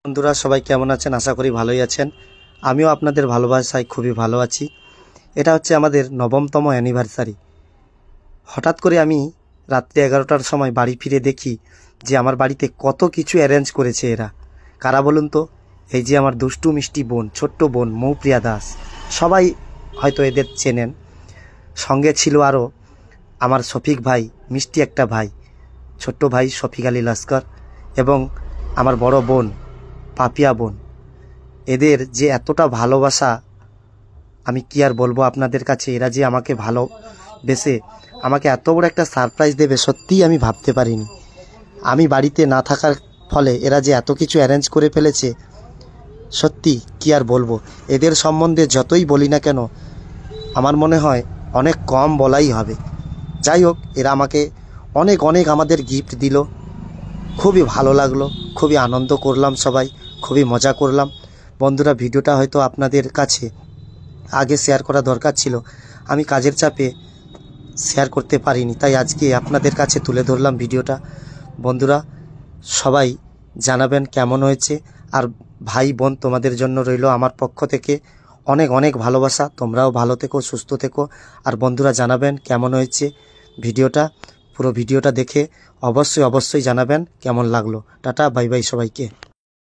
বন্ধুরা সবাই কেমন আছেন? আশা করি ভালোই আছেন। আমিও আপনাদের ভালোবাসায় খুবই ভালো আছি। এটা হচ্ছে আমাদের 9তম অ্যানিভার্সারি। হঠাৎ করে আমি রাত্রি 11টার সময় বাড়ি ফিরে দেখি যে আমার বাড়িতে কত কিছু অ্যারেঞ্জ করেছে এরা। কারা বলুন তো? এই যে আমার দুষ্টু মিষ্টি বোন, ছোট্ট বোন মৌপ্রিয়া দাস, সবাই হয়তো এদের চেনেন। সঙ্গে ছিল আরও আমার শফিক ভাই, মিষ্টি একটা ভাই, ছোট্ট ভাই শফিক আলী লস্কর, এবং আমার বড় বোন পাপিয়া বোন। এদের যে এতটা ভালোবাসা আমি কি আর বলবো আপনাদের কাছে। এরা যে আমাকে ভালোবেসে আমাকে এত বড় একটা সারপ্রাইজ দেবে সত্যিই আমি ভাবতে পারিনি। আমি বাড়িতে না থাকার ফলে এরা যে এত কিছু অ্যারেঞ্জ করে ফেলেছে, সত্যি কি আর বলবো। এদের সম্বন্ধে যতই বলি না কেন আমার মনে হয় অনেক কম বলাই হবে। যাই হোক, এরা আমাকে অনেক অনেক আমাদের গিফট দিল, খুবই ভালো লাগলো, খুবই আনন্দ করলাম, সবাই খুবই মজা করলাম। বন্ধুরা, ভিডিওটা হয়তো আপনাদের কাছে আগে শেয়ার করা দরকার ছিল, আমি কাজের চাপে শেয়ার করতে পারিনি, তাই আজকে আপনাদের কাছে তুলে ধরলাম ভিডিওটা। বন্ধুরা, সবাই জানাবেন কেমন হয়েছে। আর ভাই বোন, তোমাদের জন্য রইল আমার পক্ষ থেকে অনেক অনেক ভালোবাসা। তোমরাও ভালো থেকো, সুস্থ থেকো। আর বন্ধুরা, জানাবেন কেমন হয়েছে ভিডিওটা। পুরো ভিডিওটা দেখে অবশ্যই জানাবেন কেমন লাগলো। টাটা, বাই বাই সবাইকে।